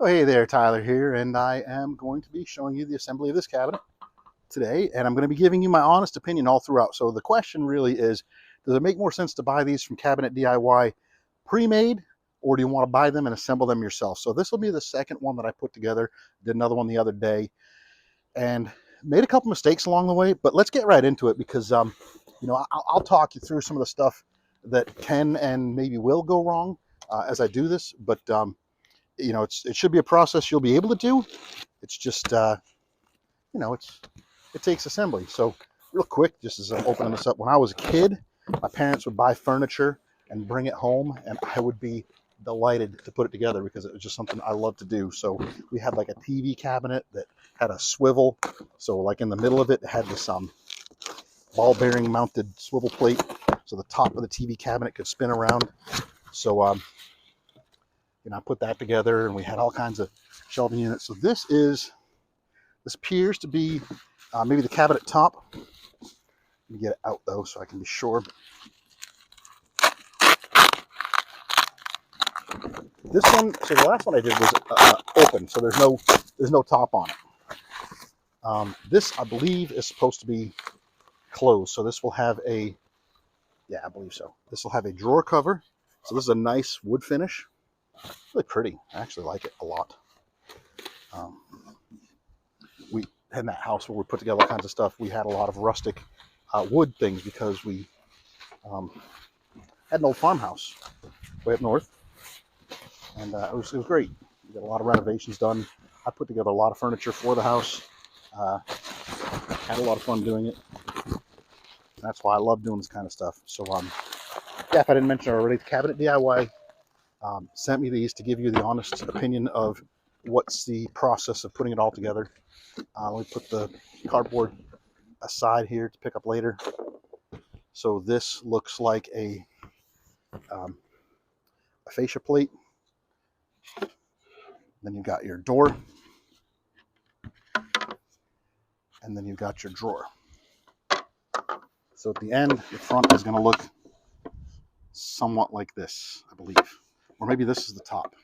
Oh, hey there, Tyler here, and I am going to be showing you the assembly of this cabinet today, and I'm going to be giving you my honest opinion all throughout. So the question really is, does it make more sense to buy these from Cabinet DIY pre-made, or do you want to buy them and assemble them yourself? So this will be the second one that I put together. Did another one the other day, and made a couple mistakes along the way, but let's get right into it because, I'll talk you through some of the stuff that can and maybe will go wrong as I do this, but it should be a process you'll be able to do. It's just, it takes assembly. So real quick, just as I'm opening this up, when I was a kid, my parents would buy furniture and bring it home, and I would be delighted to put it together because it was just something I loved to do. So we had like a TV cabinet that had a swivel. So like in the middle of it, it had this ball bearing mounted swivel plate. So the top of the TV cabinet could spin around. So, I put that together, and we had all kinds of shelving units. So this appears to be maybe the cabinet top. Let me get it out though so I can be sure. This one, so the last one I did was open, so there's no top on it. This, I believe, is supposed to be closed, so this will have I believe so. This will have a drawer cover. So this is a nice wood finish. Really pretty. I actually like it a lot. We in that house where we put together all kinds of stuff, we had a lot of rustic wood things because we had an old farmhouse way up north, and it was great. We got a lot of renovations done. I put together a lot of furniture for the house. Had a lot of fun doing it. That's why I love doing this kind of stuff. So, if I didn't mention already, the Cabinet DIY sent me these to give you the honest opinion of what's the process of putting it all together. We put the cardboard aside here to pick up later. So this looks like a fascia plate. Then you've got your door. And then you've got your drawer. So at the end, the front is going to look somewhat like this, I believe. Or maybe this is the top.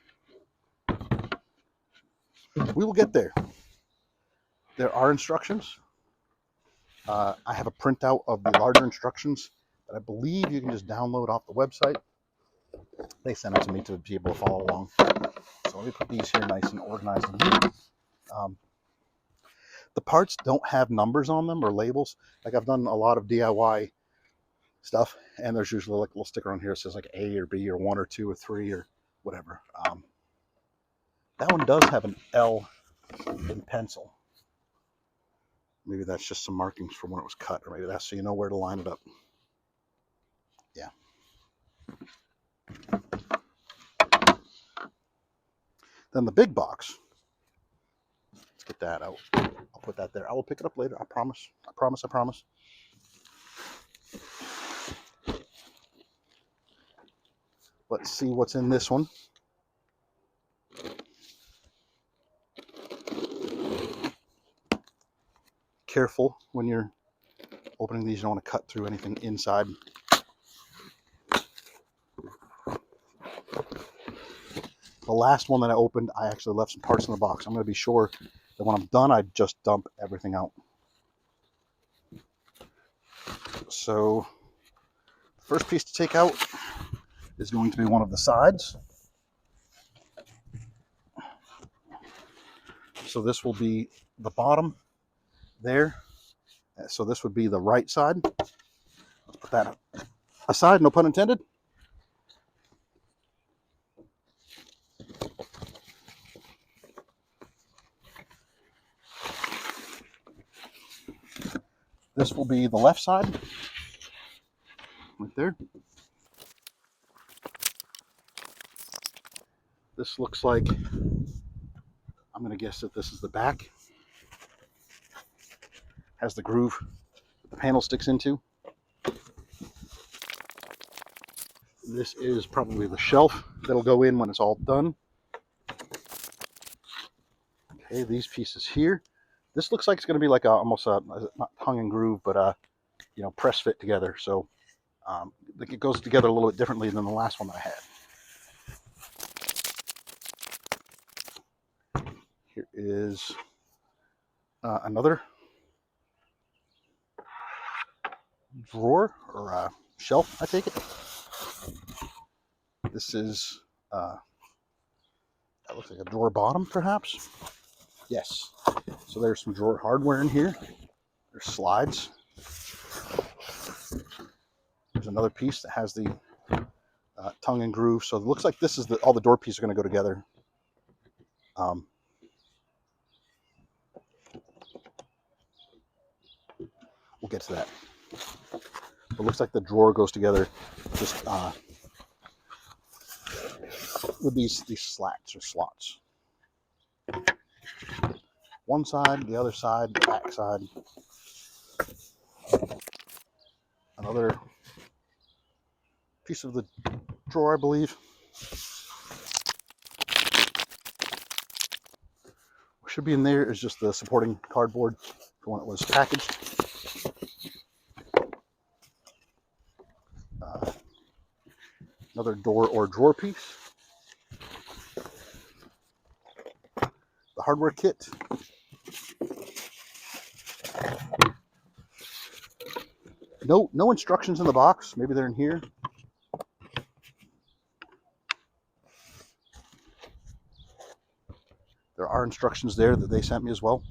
We will get there. There are instructions. I have a printout of the larger instructions that I believe you can just download off the website. They sent it to me to be able to follow along. So let me put these here nice and organized and neat. The parts don't have numbers on them or labels. Like I've done a lot of DIY stuff, and there's usually like a little sticker on here that says like A or B or 1 or 2 or 3 or whatever. That one does have an L in pencil. Maybe that's just some markings from when it was cut, or maybe that's so you know where to line it up. Yeah. Then the big box. Let's get that out. I'll put that there. I will pick it up later. I promise. I promise. I promise. Let's see what's in this one. Careful when you're opening these. You don't want to cut through anything inside. The last one that I opened, I actually left some parts in the box. I'm going to be sure that when I'm done, I just dump everything out. So the first piece to take out is going to be one of the sides. So this will be the bottom there. So this would be the right side. Let's put that aside, no pun intended. This will be the left side, right there. This looks like, I'm going to guess that this is the back. Has the groove that the panel sticks into. This is probably the shelf that'll go in when it's all done. Okay, these pieces here. This looks like it's going to be like almost a, not tongue and groove, but press fit together. So it goes together a little bit differently than the last one that I had. Here is another drawer or shelf, I take it. This is, that looks like a drawer bottom, perhaps. Yes. So there's some drawer hardware in here. There's slides. There's another piece that has the tongue and groove. So it looks like this is all the door pieces are going to go together. We'll get to that. It looks like the drawer goes together just with these slats or slots. One side, the other side, the back side. Another piece of the drawer, I believe. What should be in there is just the supporting cardboard for when it was packaged. Another door or drawer piece. The hardware kit. No instructions in the box. Maybe they're in here. There are instructions there that they sent me as well.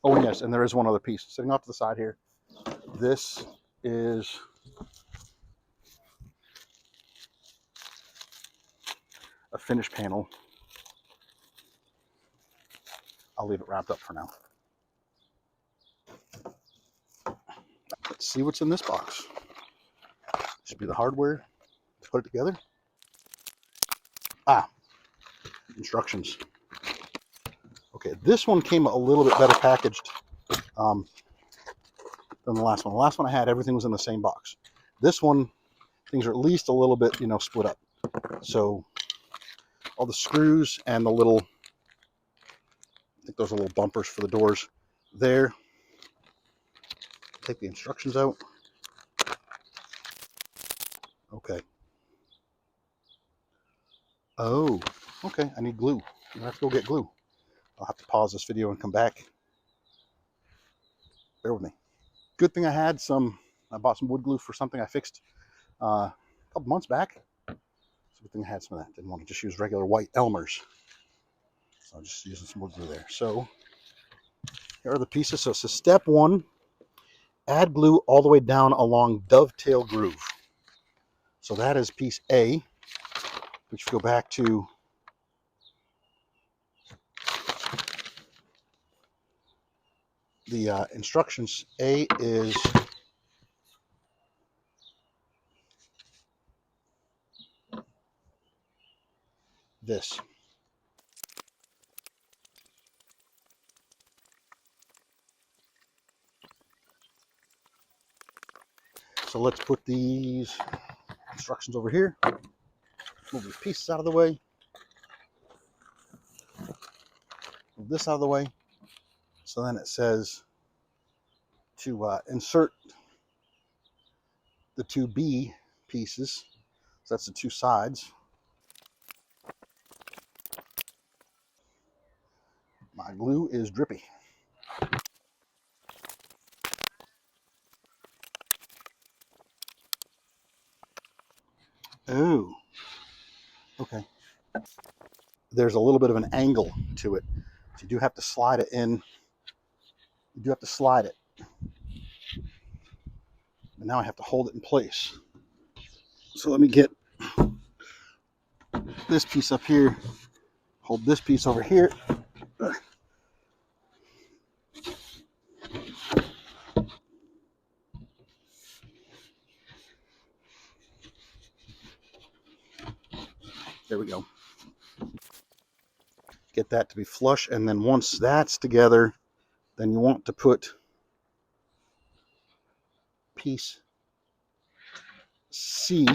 Oh, and yes, and there is one other piece sitting off to the side here. This is a finish panel. I'll leave it wrapped up for now. Let's see what's in this box. Should be the hardware to put it together. Instructions. Okay, this one came a little bit better packaged than the last one. The last one I had, everything was in the same box. This one, things are at least a little bit, split up. So all the screws and the little, I think those are little bumpers for the doors there. Take the instructions out. Okay. Oh, okay, I need glue. I have to go get glue. I'll have to pause this video and come back. Bear with me. Good thing I bought some wood glue for something I fixed a couple months back. So good thing I had some of that. Didn't want to just use regular white Elmer's. So I'm just using some wood glue there. So here are the pieces. So it says step 1, add glue all the way down along dovetail groove. So that is piece A, which go back to the instructions. A is this. So let's put these instructions over here. Move these pieces out of the way. Move this out of the way. So then it says to insert the 2B pieces. So that's the 2 sides. My glue is drippy. Oh, okay. There's a little bit of an angle to it. So you do have to slide it in. You do have to slide it. And now I have to hold it in place. So let me get this piece up here. Hold this piece over here. There we go. Get that to be flush, and then once that's together, then you want to put piece C.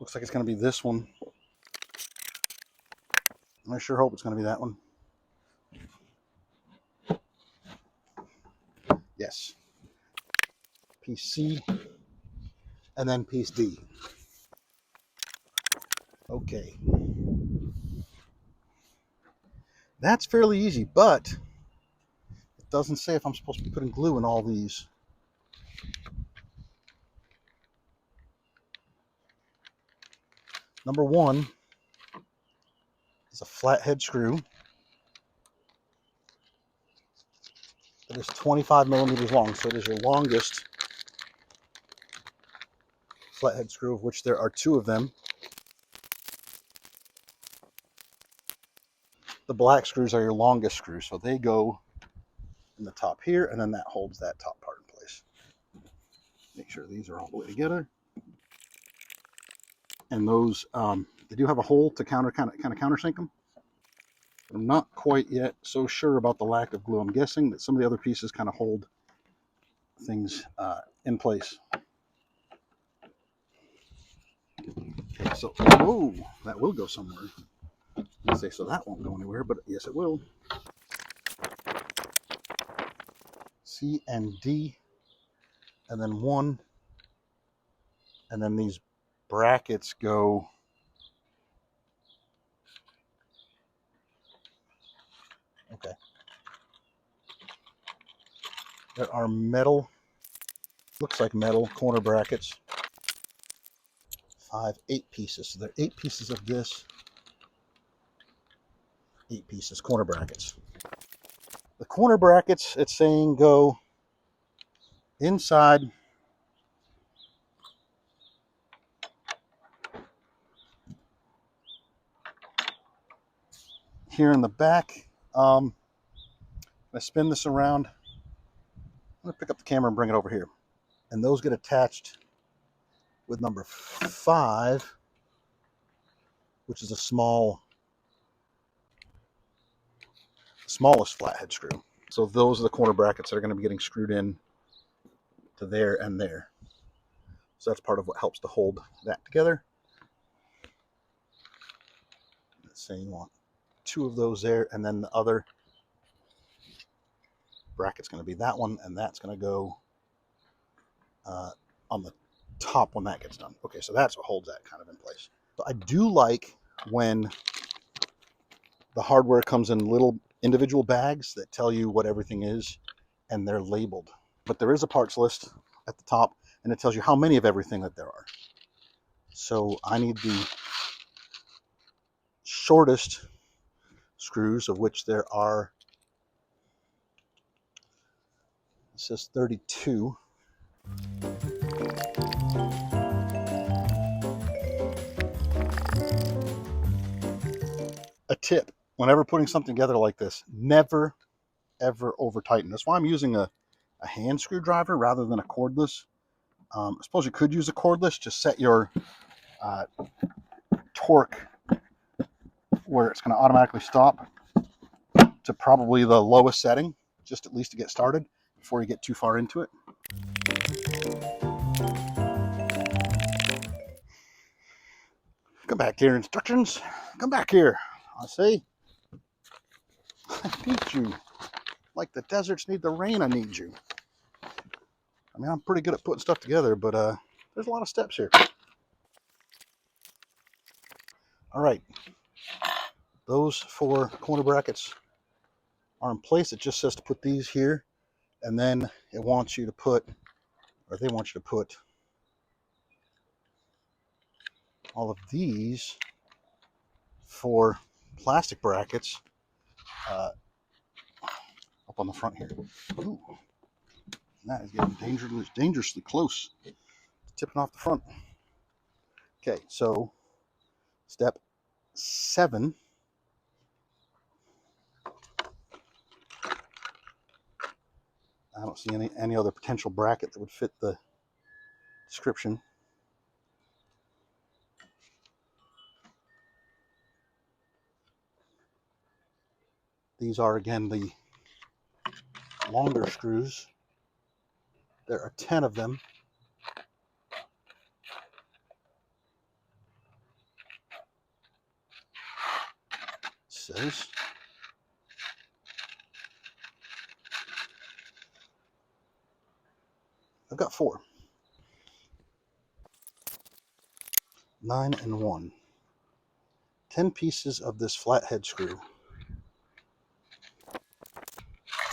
Looks like it's going to be this one. I sure hope it's going to be that one. Yes. Piece C, and then piece D. Okay. That's fairly easy, but it doesn't say if I'm supposed to be putting glue in all these. Number one is a flathead screw that is 25 millimeters long. So it is your longest flathead screw, of which there are 2 of them. The black screws are your longest screws, so they go in the top here, and then that holds that top part in place. Make sure these are all the way together. And those, they do have a hole to kind of countersink them. I'm not quite yet so sure about the lack of glue. I'm guessing that some of the other pieces kind of hold things in place. Okay, so, whoa, that will go somewhere. I say so that won't go anywhere, but yes, it will. C and D, and then 1, and then these brackets go. Okay. There are metal, looks like metal corner brackets. 8 pieces. So there are 8 pieces of this. 8 pieces, corner brackets. The corner brackets, it's saying go inside here in the back. I spin this around. I'm going to pick up the camera and bring it over here. And those get attached with number 5, which is a smallest flathead screw. So those are the corner brackets that are going to be getting screwed in to there and there. So that's part of what helps to hold that together. Let's say you want 2 of those there, and then the other bracket's going to be that one, and that's going to go on the top when that gets done. Okay, so that's what holds that kind of in place. So I do like when the hardware comes in little individual bags that tell you what everything is, and they're labeled. But there is a parts list at the top, and it tells you how many of everything that there are. So I need the shortest screws, of which there are, it says 32. A tip, whenever putting something together like this, never ever over tighten. That's why I'm using a hand screwdriver rather than a cordless. I suppose you could use a cordless. Just set your torque where it's going to automatically stop to probably the lowest setting, just at least to get started before you get too far into it. Come back here, instructions. Come back here. I say, I need you. Like the deserts need the rain, I need you. I mean, I'm pretty good at putting stuff together, but there's a lot of steps here. All right. Those 4 corner brackets are in place. It just says to put these here, and then it wants you to put, or they want you to put all of these 4 plastic brackets up on the front here. Ooh, that is getting dangerously close to tipping off the front. Okay, so step 7. I don't see any other potential bracket that would fit the description. These are, again, the longer screws. There are 10 of them. says. I've got 4. 9 and 1. 10 pieces of this flathead screw.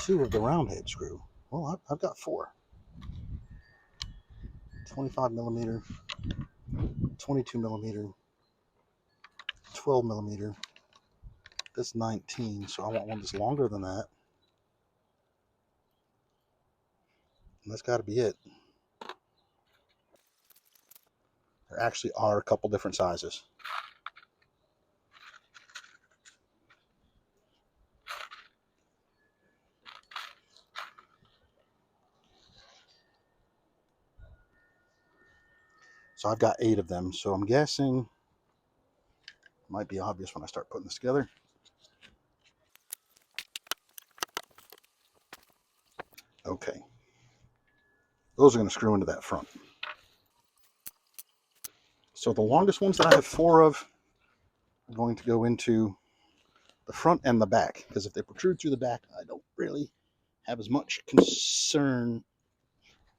2 of the round head screw. Well, I've got 4. 25 millimeter, 22 millimeter, 12 millimeter. This 19, so I want one that's longer than that. And that's got to be it. There actually are a couple different sizes. So I've got 8 of them. So I'm guessing, it might be obvious when I start putting this together. Okay. Those are going to screw into that front. So the longest ones that I have 4 of are going to go into the front and the back, because if they protrude through the back, I don't really have as much concern.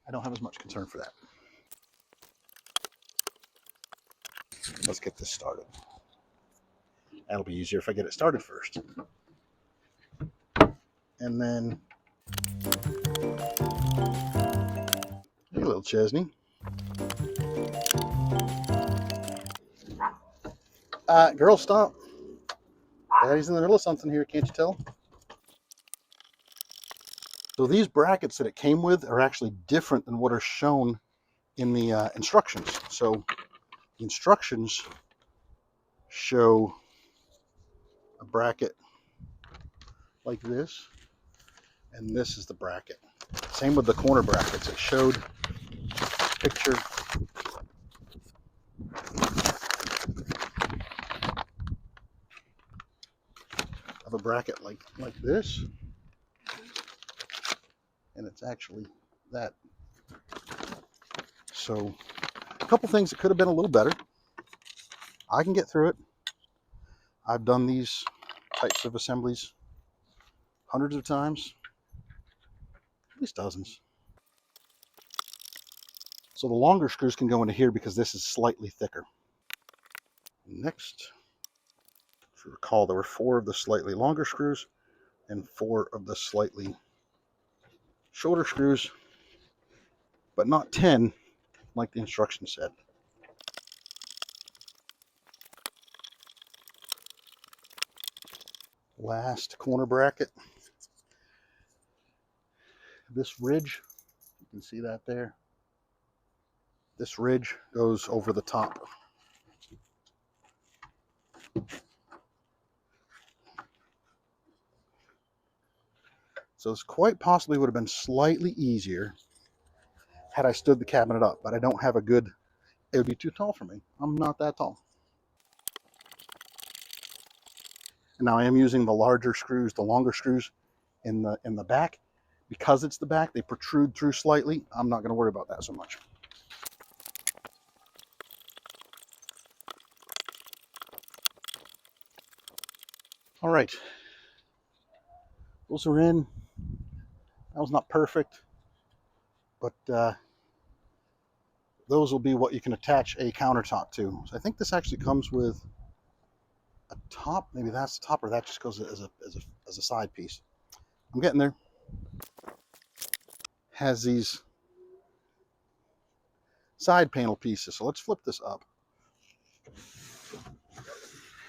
I don't have as much concern for that. Let's get this started. That'll be easier if I get it started first. And then, hey, little Chesney. Girl, stop. Daddy's in the middle of something here, can't you tell? So these brackets that it came with are actually different than what are shown in the instructions. So the instructions show a bracket like this, and this is the bracket. Same with the corner brackets. It showed a picture of a bracket like this, and it's actually that. So a couple things that could have been a little better. I can get through it. I've done these types of assemblies hundreds of times, at least dozens. So the longer screws can go into here because this is slightly thicker. Next, if you recall, there were 4 of the slightly longer screws and 4 of the slightly shorter screws, but not 10 like the instructions said. Last corner bracket. This ridge, you can see that there. This ridge goes over the top. So this quite possibly would have been slightly easier had I stood the cabinet up, but I don't have a good, it would be too tall for me. I'm not that tall. And now I am using the larger screws, the longer screws in the back. Because it's the back, they protrude through slightly. I'm not going to worry about that so much. All right, those are in. That was not perfect, but those will be what you can attach a countertop to. So I think this actually comes with a top. Maybe that's the top, or that just goes as a side piece. I'm getting there. Has these side panel pieces. So let's flip this up.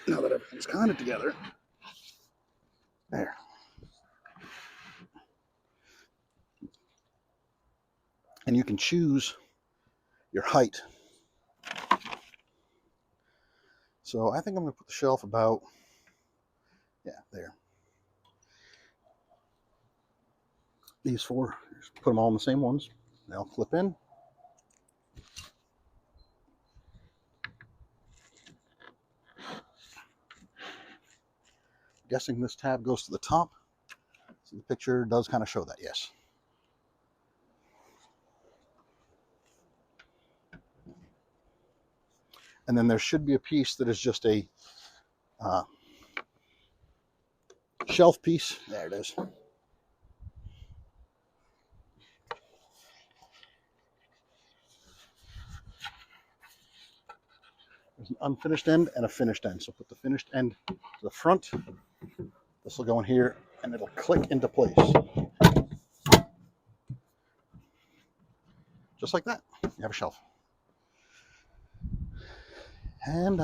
Now that everything's kind of together. There. And you can choose your height. So I think I'm going to put the shelf about, yeah, there. These 4, just put them all in the same ones. They'll clip in. Guessing this tab goes to the top. So the picture does kind of show that, yes. And then there should be a piece that is just a shelf piece. There it is. There's an unfinished end and a finished end. So put the finished end to the front. This will go in here and it'll click into place. Just like that. You have a shelf. And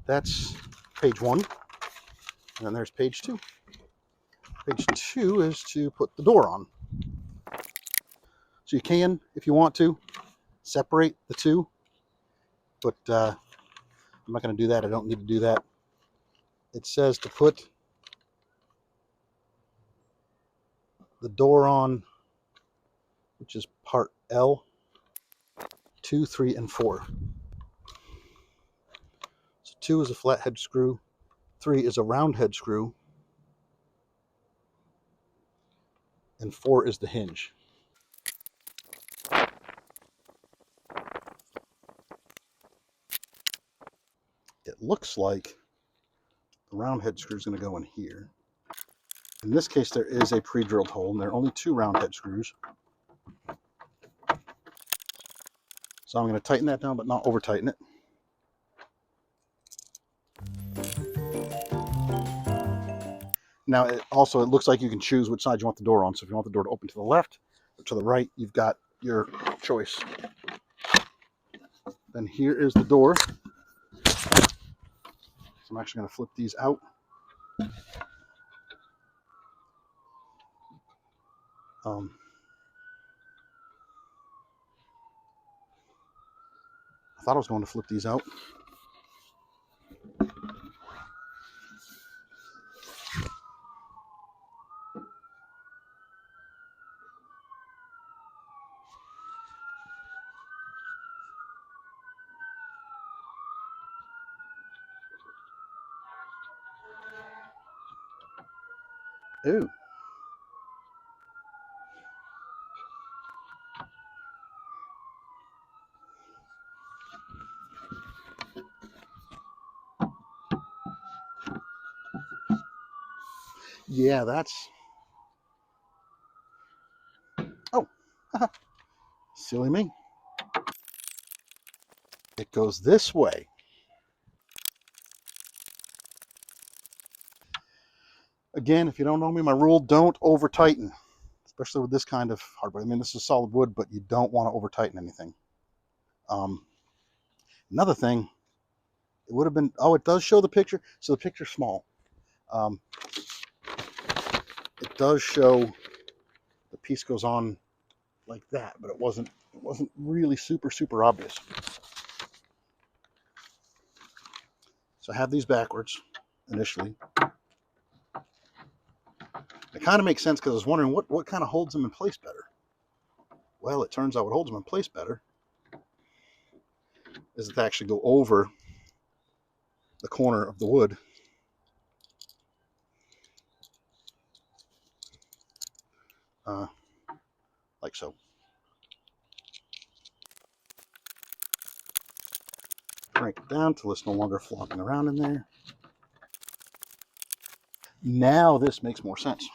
that's page 1. And then there's page 2. Page 2 is to put the door on. So you can, if you want to, separate the two. But I'm not going to do that. I don't need to do that. It says to put the door on, which is part L, 2, 3, and 4. So 2 is a flat head screw, 3 is a round head screw, and 4 is the hinge. It looks like the round head screw is going to go in here. In this case, there is a pre-drilled hole, and there are only 2 round head screws. So I'm going to tighten that down, but not over tighten it. Now, it looks like you can choose which side you want the door on. So if you want the door to open to the left or to the right, you've got your choice. Then here is the door. So I'm actually going to flip these out. I thought I was going to flip these out. Ooh. Yeah, that's... Oh, silly me. It goes this way. Again, if you don't know me, my rule, don't over tighten, especially with this kind of hardware. I mean, this is solid wood, but you don't want to over tighten anything. Another thing, it would have been, oh, it does show the picture. So the picture's small. It does show the piece goes on like that, but it wasn't really super obvious. So I have these backwards initially. It kind of makes sense because I was wondering what kind of holds them in place better. Well, it turns out what holds them in place better is to actually go over the corner of the wood. Like so. Crank it down till it's no longer flopping around in there. Now this makes more sense.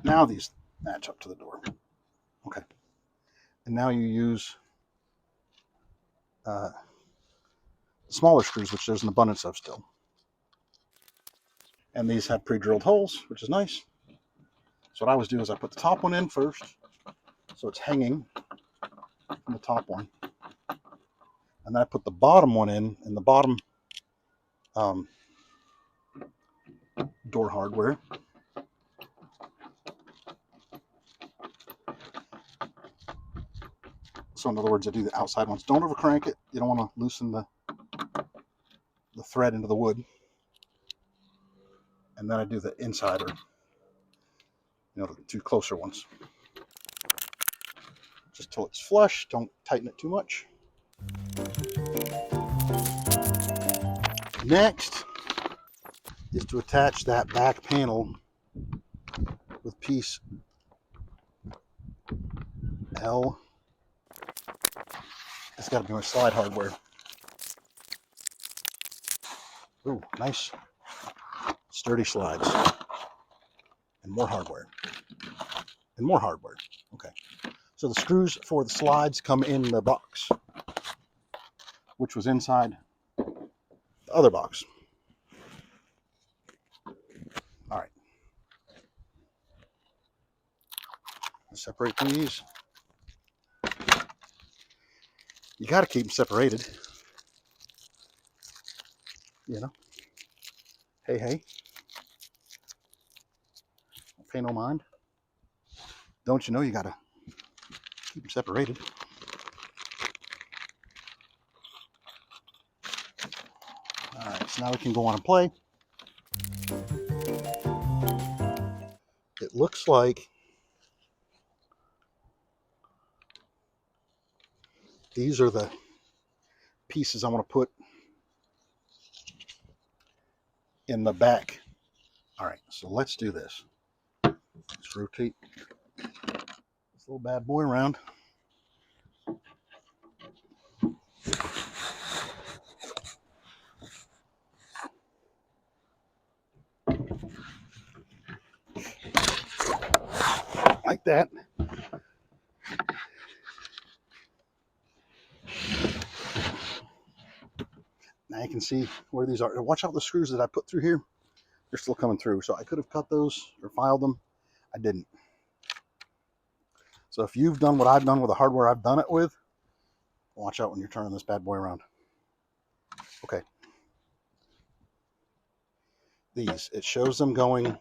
Now these match up to the door. Okay. And now you use smaller screws, which there's an abundance of still. And these have pre-drilled holes, which is nice. So what I always do is I put the top one in first, so it's hanging from the top one. And then I put the bottom one in, and the bottom door hardware. So in other words, I do the outside ones. Don't over crank it. You don't want to loosen the thread into the wood. And then I do the inside, or the 2 closer ones. Just till it's flush. Don't tighten it too much. Next is to attach that back panel with piece L. It's got to be my slide hardware. Ooh, nice Sturdy slides. And more hardware. And more hardware. Okay. So the screws for the slides come in the box, which was inside the other box. All right. Let's separate these. You got to keep them separated. You know. Hey, hey. Don't pay no mind. Don't you know you got to keep them separated? All right. So now we can go on and play. It looks like these are the pieces I want to put in the back. All right, so let's do this. Let's rotate this little bad boy around. Like that. Now you can see where these are. Watch out the screws that I put through here. They're still coming through. So I could have cut those or filed them. I didn't. So if you've done what I've done with the hardware I've done it with, watch out when you're turning this bad boy around. Okay. These, it shows them going.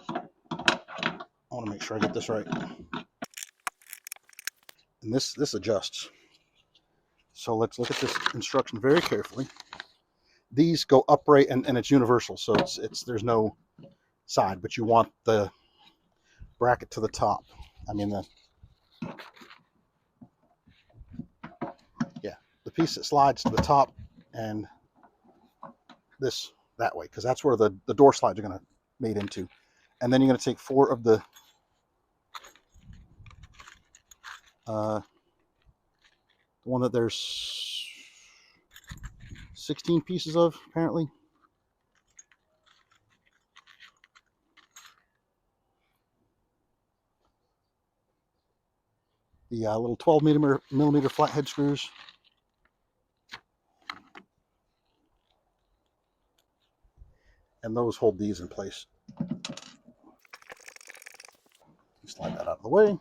I want to make sure I get this right. And this adjusts. So let's look at this instruction very carefully. These go upright and it's universal, so it's there's no side, but you want the bracket to the top. I mean the piece that slides to the top, and this that way, because that's where the door slides are going to made into. And then you're going to take 4 of the one that there's 16 pieces of, apparently. The little 12 millimeter flathead screws. And those hold these in place. Slide that out of the way.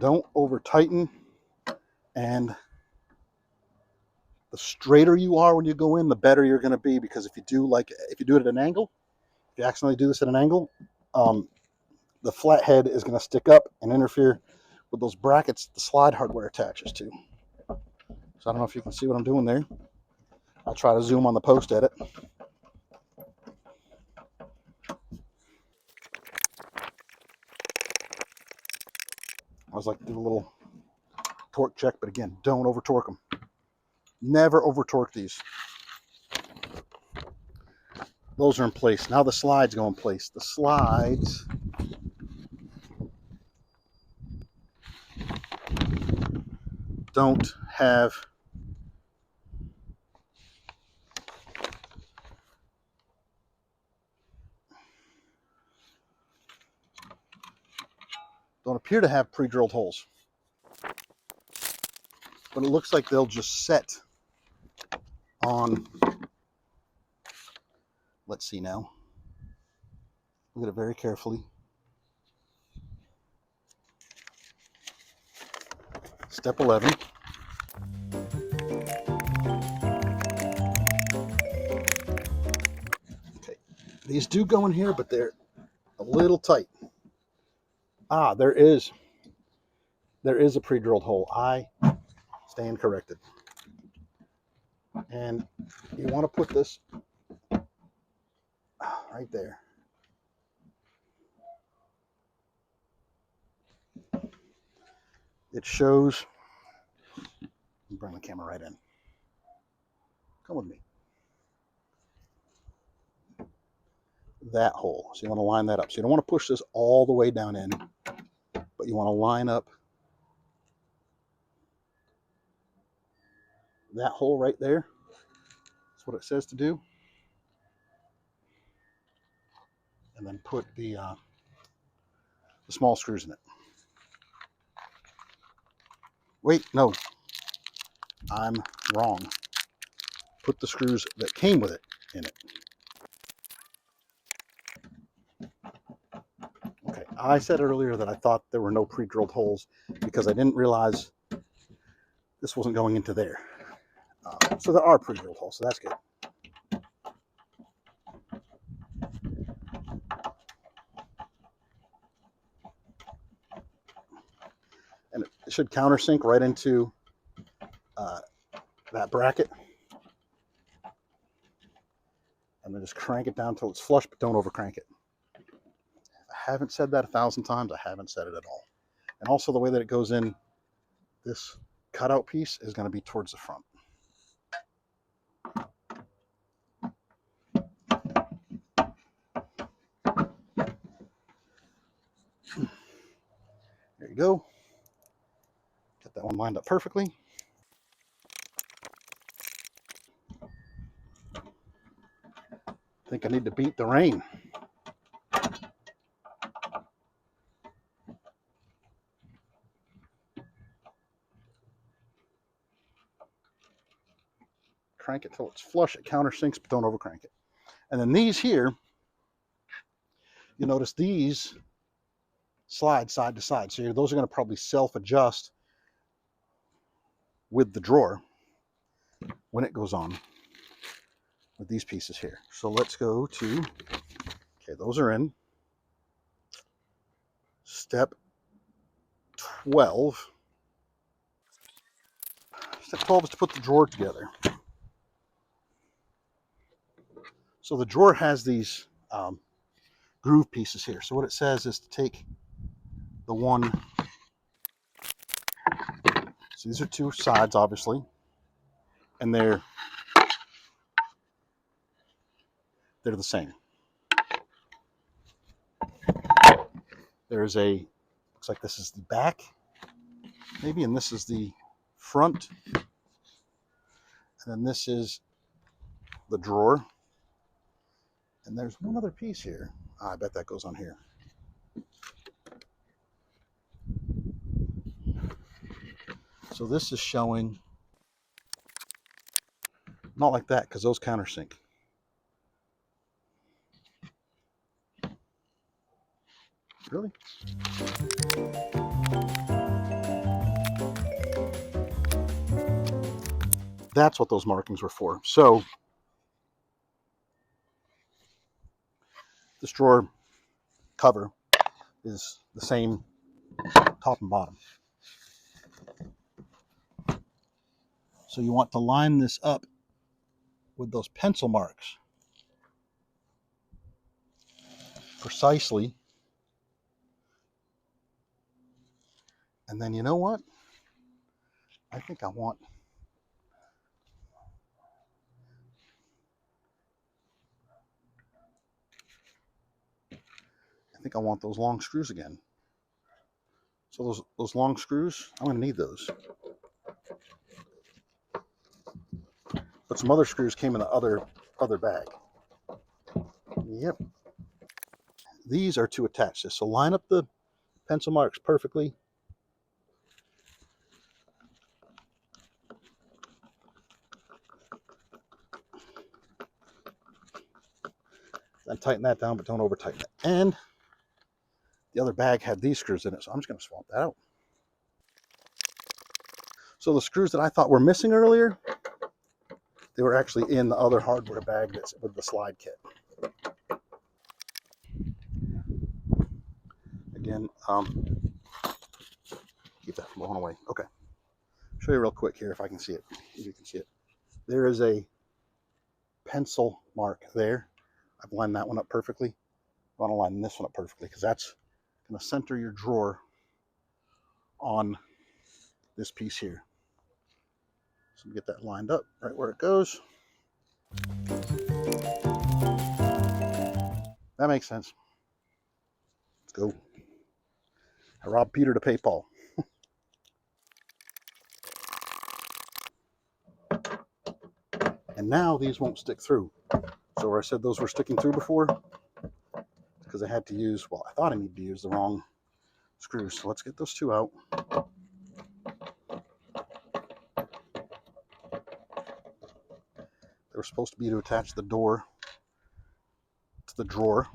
Don't over tighten. And the straighter you are when you go in, the better you're going to be, because if you do it at an angle, if you accidentally do this at an angle, the flathead is going to stick up and interfere with those brackets the slide hardware attaches to. So I don't know if you can see what I'm doing there. I'll try to zoom on the post edit. I was like to do a little torque check, but again, don't over torque them. Never over torque these. Those are in place. Now the slides go in place. The slides don't appear to have pre-drilled holes, but it looks like they'll just set on. Let's see now. Look at it very carefully. Step 11. Okay, these do go in here, but they're a little tight. Ah, there is a pre-drilled hole. I stand corrected. And you want to put this right there. It shows. Bring the camera right in. Come with me. That hole. So you want to line that up. So you don't want to push this all the way down in, but you want to line up that hole right there. That's what it says to do. And then put the small screws in it. Wait, no, I'm wrong. Put the screws that came with it in it. Okay, I said earlier that I thought there were no pre-drilled holes because I didn't realize this wasn't going into there. So there are pre-drilled holes, so that's good. And it should countersink right into that bracket. And then just crank it down until it's flush, but don't over crank it. I haven't said that 1,000 times. I haven't said it at all. And also the way that it goes in, this cutout piece is going to be towards the front. There you go. Get that one lined up perfectly. I think I need to beat the rain. Crank it till it's flush. It countersinks, but don't over crank it. And then these here, you notice these slide side to side. So those are going to probably self-adjust with the drawer when it goes on with these pieces here. So let's go to, okay, those are in. Step 12. Step 12 is to put the drawer together. So the drawer has these groove pieces here. So what it says is to take the one, so these are two sides obviously, and they're the same. There's a, looks like this is the back maybe, and this is the front, and then this is the drawer, and there's one other piece here. I bet that goes on here. So this is showing not like that because those countersink. Really? That's what those markings were for. So this drawer cover is the same top and bottom. So you want to line this up with those pencil marks precisely. And then you know what? I think I want those long screws again. So those long screws, I'm going to need those. But some other screws came in the other bag. Yep. These are to attach this. So line up the pencil marks perfectly. Then tighten that down, but don't over tighten it. And the other bag had these screws in it, so I'm just going to swap that out. So the screws that I thought were missing earlier, they were actually in the other hardware bag that's with the slide kit. Again, keep that from blowing away. Okay, show you real quick here if I can see it. If you can see it, there is a pencil mark there. I've lined that one up perfectly. I want to line this one up perfectly because that's going to center your drawer on this piece here. So get that lined up right where it goes. That makes sense. Let's go. I robbed Peter to pay Paul. And now these won't stick through. So where I said those were sticking through before, because I had to use, well, I thought I needed to use the wrong screws. So let's get those two out. They were supposed to be to attach the door to the drawer.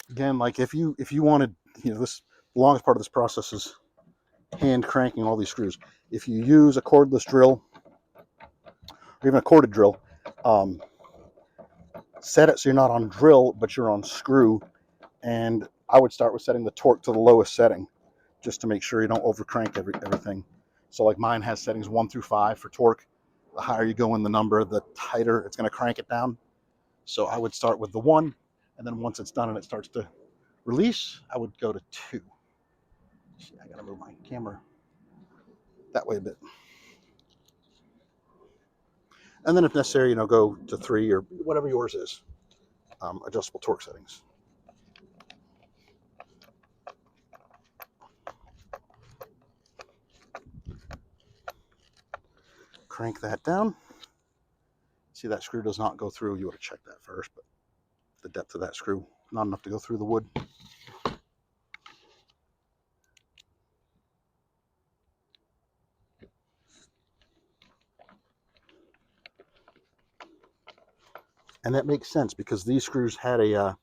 Again, like if you wanted, this, the longest part of this process is hand cranking all these screws. If you use a cordless drill, or even a corded drill, set it so you're not on drill, but you're on screw. And I would start with setting the torque to the lowest setting, just to make sure you don't over crank everything. So like mine has settings 1 through 5 for torque. The higher you go in the number, the tighter it's going to crank it down. So I would start with the 1, and then once it's done and it starts to release, I would go to 2. See, I got to move my camera that way a bit. And then if necessary, go to 3 or whatever yours is. Adjustable torque settings. Crank that down. See, that screw does not go through. You would have checked that first, but the depth of that screw, not enough to go through the wood. And that makes sense because these screws had a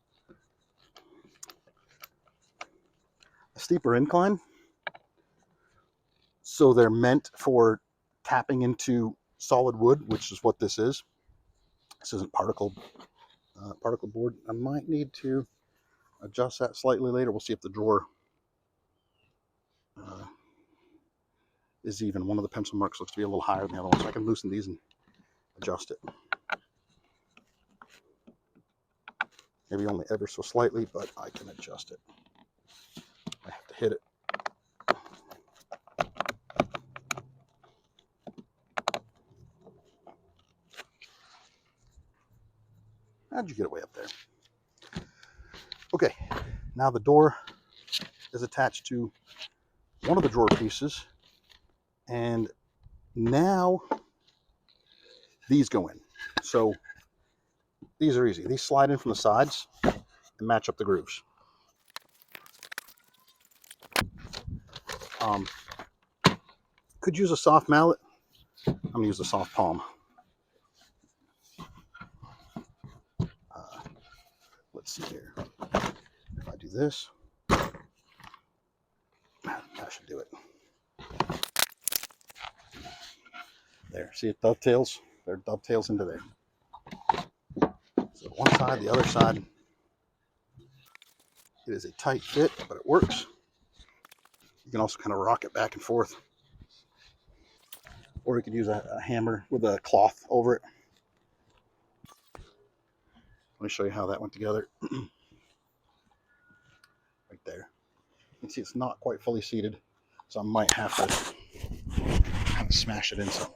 steeper incline. So they're meant for tapping into solid wood, which is what this is. This isn't particle board. I might need to adjust that slightly later. We'll see if the drawer is even. One of the pencil marks looks to be a little higher than the other one, so I can loosen these and adjust it. Maybe only ever so slightly, but I can adjust it. I have to hit it. How'd you get it way up there? Okay, now the door is attached to one of the drawer pieces, and now these go in. So these are easy. These slide in from the sides and match up the grooves. Could use a soft mallet. I'm gonna use a soft palm. Let's see here. If I do this, that should do it. There, see it dovetails? There dovetails into there. So one side, the other side. It is a tight fit, but it works. You can also kind of rock it back and forth. Or you could use a hammer with a cloth over it. Let me show you how that went together. Right there. You can see it's not quite fully seated, so I might have to smash it in some.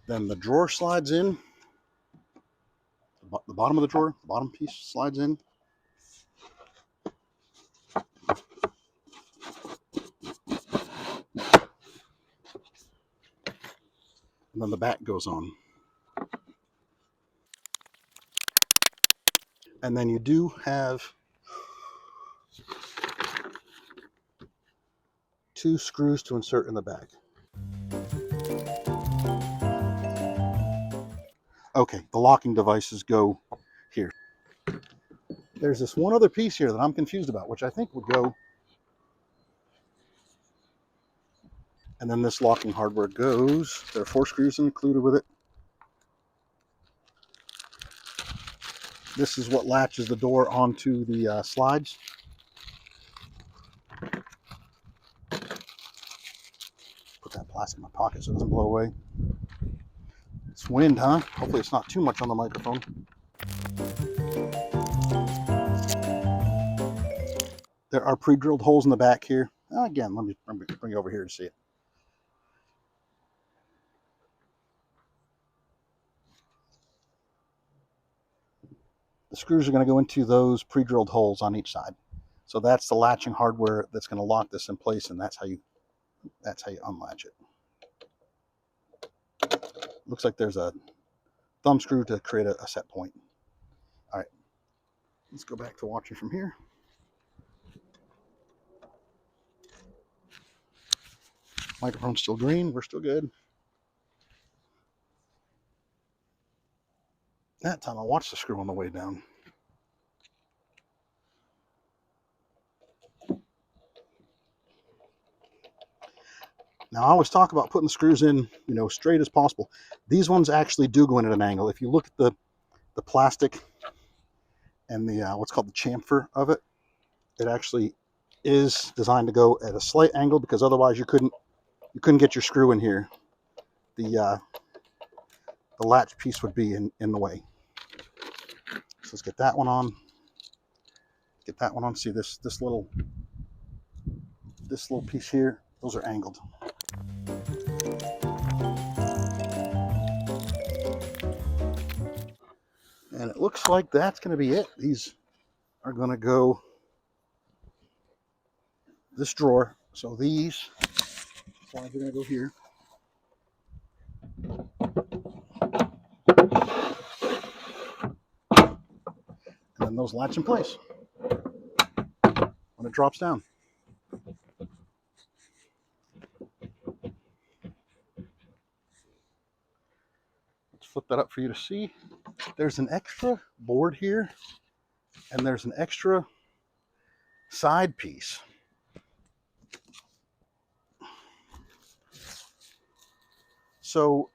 Then the drawer slides in. The bottom of the drawer, the bottom piece slides in. And then the back goes on. And then you do have 2 screws to insert in the back. Okay, the locking devices go here. There's this one other piece here that I'm confused about, which I think would go. And then this locking hardware goes. There are 4 screws included with it. This is what latches the door onto the slides. Put that plastic in my pocket so it doesn't blow away. It's wind, huh? Hopefully it's not too much on the microphone. There are pre-drilled holes in the back here. Again, let me bring it over here to see it. The screws are going to go into those pre-drilled holes on each side. So that's the latching hardware that's going to lock this in place, and that's how you unlatch it. Looks like there's a thumb screw to create a set point. All right, let's go back to watching from here. Microphone's still green. We're still good. That time I watched the screw on the way down. Now, I always talk about putting the screws in, straight as possible. These ones actually do go in at an angle. If you look at the plastic and the what's called the chamfer of it, it actually is designed to go at a slight angle, because otherwise you couldn't get your screw in here. The latch piece would be in the way. So let's get that one on. Get that one on. See this little piece here? Those are angled. And it looks like that's going to be it. These are going to go this drawer. So these slides are going to go here. And then those latch in place when it drops down. Let's flip that up for you to see. There's an extra board here, and there's an extra side piece. So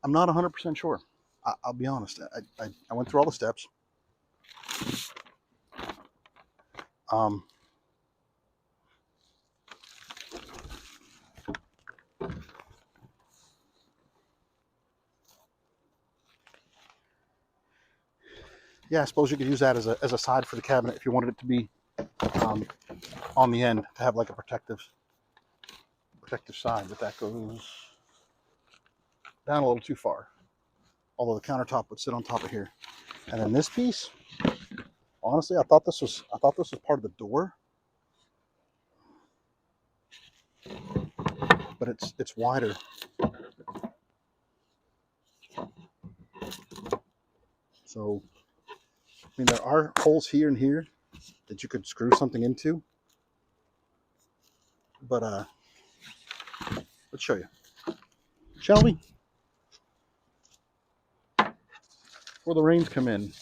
I'm not 100% sure. I'll be honest. I went through all the steps. Yeah, I suppose you could use that as a side for the cabinet if you wanted it to be on the end, to have like a protective side, but that goes down a little too far. Although the countertop would sit on top of here. And then this piece, honestly, I thought this was part of the door, but it's wider. So, I mean, there are holes here and here that you could screw something into, but let's show you, shall we? Before the rains come in.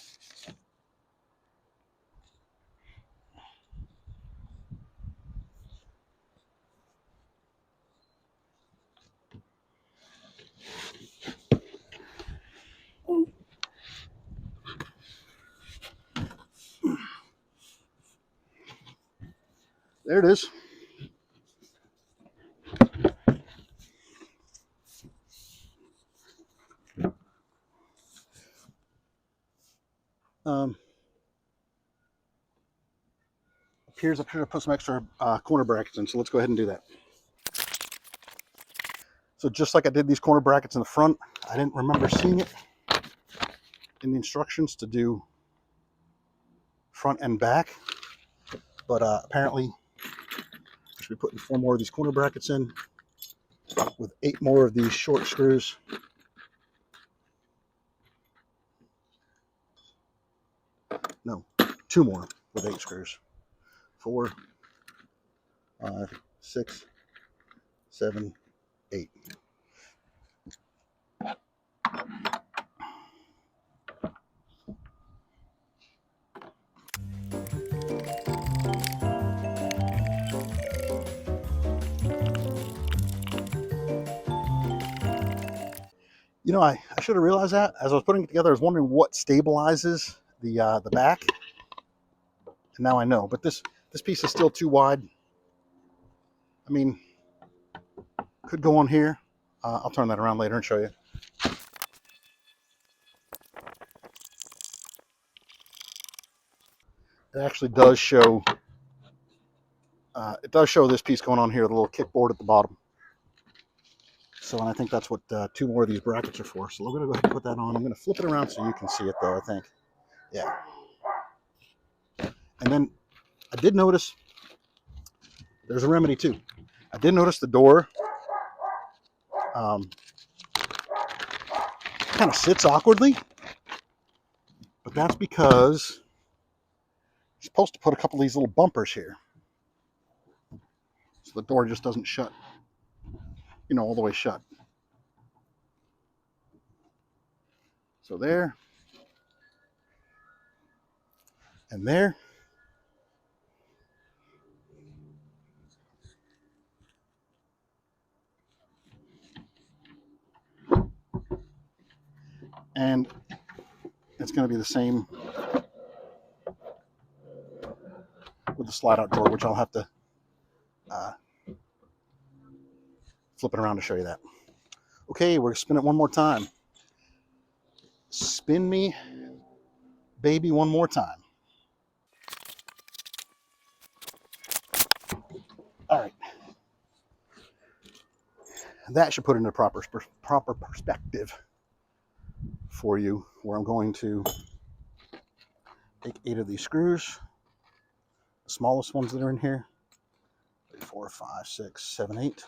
There it is. Appears I should have put some extra corner brackets in, so let's go ahead and do that. So just like I did these corner brackets in the front, I didn't remember seeing it in the instructions to do front and back, but apparently I should be putting 4 more of these corner brackets in with 8 more of these short screws. No, 2 more with 8 screws. 4, 5, 6, 7, 8. I should have realized that as I was putting it together. I was wondering what stabilizes the back, and now I know. But this piece is still too wide. I mean, could go on here. I'll turn that around later and show you. It actually does show. It does show this piece going on here, the little kickboard at the bottom. So, and I think that's what 2 more of these brackets are for. So we're going to go ahead and put that on. I'm going to flip it around so you can see it, though, I think. Yeah. And then I did notice there's a remedy, too. I did notice the door kind of sits awkwardly, but that's because you're supposed to put a couple of these little bumpers here, so the door just doesn't shut, all the way shut. So there, and there. And it's going to be the same with the slide out door, which I'll have to flip it around to show you that. Okay, we're going to spin it one more time. Spin me, baby, one more time. All right. That should put it into proper perspective for you, where I'm going to take 8 of these screws, the smallest ones that are in here, 3, 4, 5, 6, 7, 8.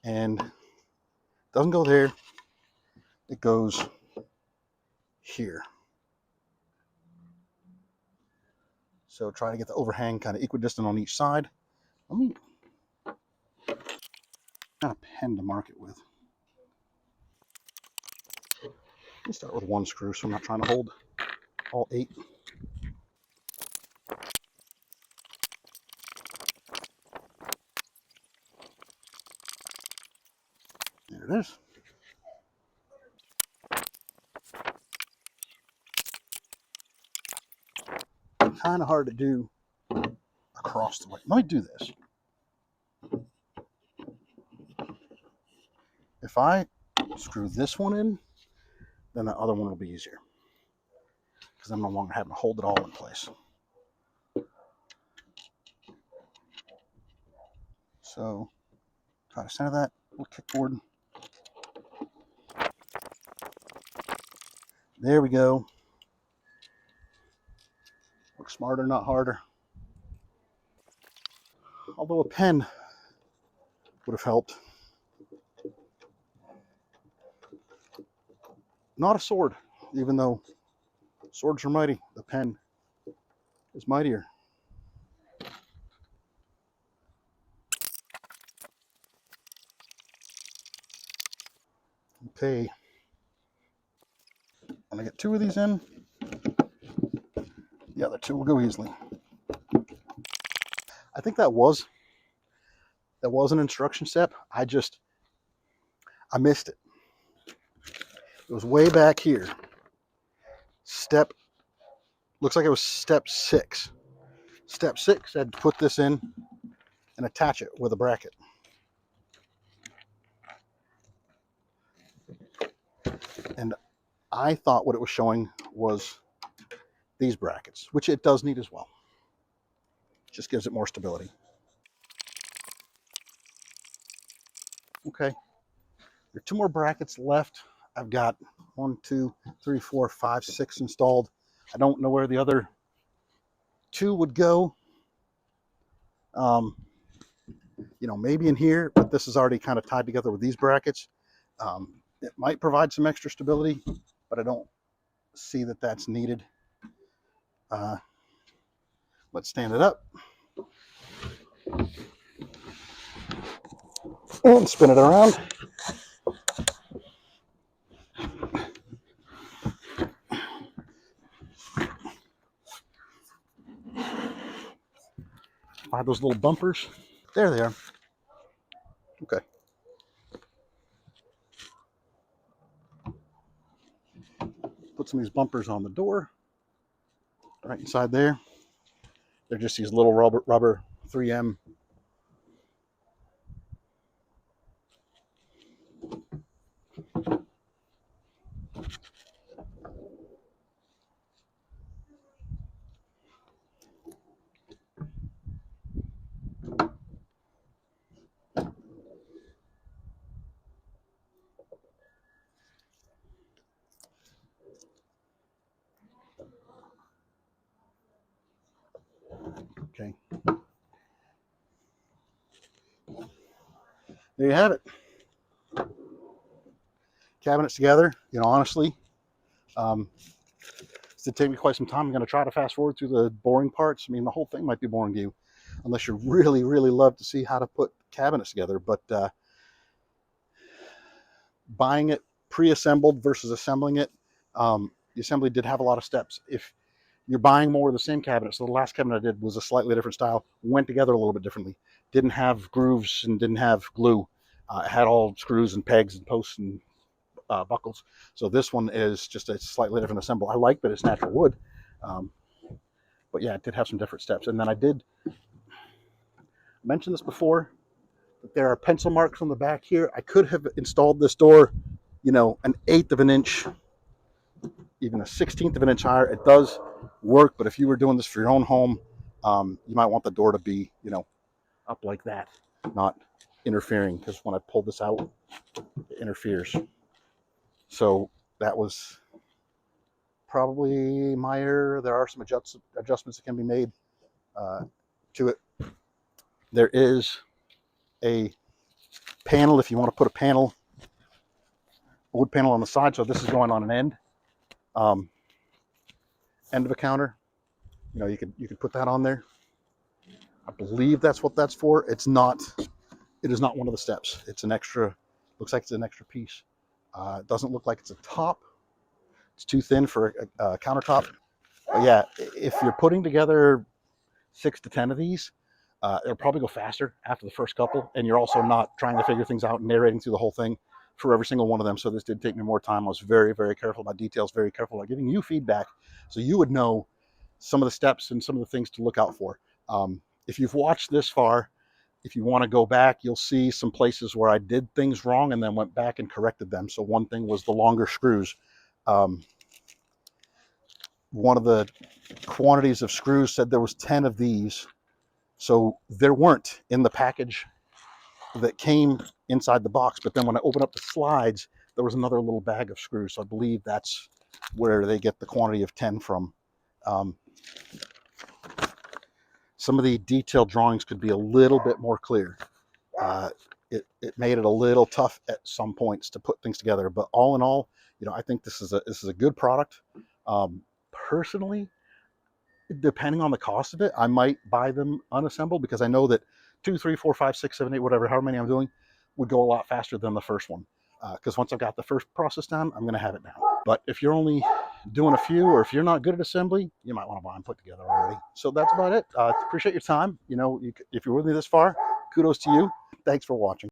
And it doesn't go there, it goes here. So try to get the overhang kind of equidistant on each side. Let me kind of pen to mark it with. Let's start with 1 screw, so I'm not trying to hold all 8. There it is. Kind of hard to do across the way. Let me do this. If I screw this one in, then the other one will be easier, because I'm no longer having to hold it all in place. So try to center that little kickboard. There we go. Work smarter, not harder. Although a pen would have helped. Not a sword, even though swords are mighty. The pen is mightier. Okay. When I get 2 of these in, the other 2 will go easily. I think that was an instruction step. I missed it. It was way back here. Looks like it was step 6. Step 6, I had to put this in and attach it with a bracket. And I thought what it was showing was these brackets, which it does need as well. Just gives it more stability. Okay, there are 2 more brackets left. I've got 1, 2, 3, 4, 5, 6 installed. I don't know where the other 2 would go. Maybe in here, but this is already kind of tied together with these brackets. It might provide some extra stability, but I don't see that that's needed. Let's stand it up and spin it around. Find those little bumpers. There they are. Okay. Put some of these bumpers on the door. Right inside there. They're just these little rubber 3M. there you have it. Cabinets together. You know, honestly, it's going to take me quite some time. I'm going to try to fast forward through the boring parts. I mean, the whole thing might be boring to you, unless you really, really love to see how to put cabinets together. But buying it pre-assembled versus assembling it, the assembly did have a lot of steps. If you're buying more of the same cabinet, so the last cabinet I did was a slightly different style, went together a little bit differently, didn't have grooves and didn't have glue. It had all screws and pegs and posts and buckles. So this one is just a slightly different assemble. I like that it's natural wood, but yeah, it did have some different steps. And then I did mention this before, that there are pencil marks on the back here. I could have installed this door, you know, an 1/8 of an inch, even a 1/16 of an inch higher. It does work, but if you were doing this for your own home, you might want the door to be, you know, up like that, not interfering, because when I pull this out, it interferes. So that was probably my error. There are some adjustments that can be made to it. There is a panel if you want to put a panel, wood panel on the side. So this is going on an end of a counter. You know, you could put that on there. I believe that's what that's for. It's not. It is not one of the steps. It's an extra. Looks like it's an extra piece. It doesn't look like it's a top. It's too thin for a countertop. But yeah, if you're putting together 6 to 10 of these, it'll probably go faster after the first couple, and you're also not trying to figure things out and narrating through the whole thing for every single one of them. So this did take me more time. I was very, very careful about details, very careful about giving you feedback so you would know some of the steps and some of the things to look out for. If you've watched this far, if you want to go back, you'll see some places where I did things wrong and then went back and corrected them. So one thing was the longer screws. One of the quantities of screws said there was 10 of these. So there weren't in the package that came inside the box. But then when I opened up the slides, there was another little bag of screws. So I believe that's where they get the quantity of 10 from. Some of the detailed drawings could be a little bit more clear. It made it a little tough at some points to put things together. But all in all, you know, I think this is a good product. Personally, depending on the cost of it, I might buy them unassembled, because I know that 2, 3, 4, 5, 6, 7, 8, whatever, however many I'm doing, would go a lot faster than the first one. Because once I've got the first process down, I'm going to have it down. But if you're only doing a few, or if you're not good at assembly, you might want to buy them put together already. So that's about it. Appreciate your time. You know, if you're with me this far, kudos to you. Thanks for watching.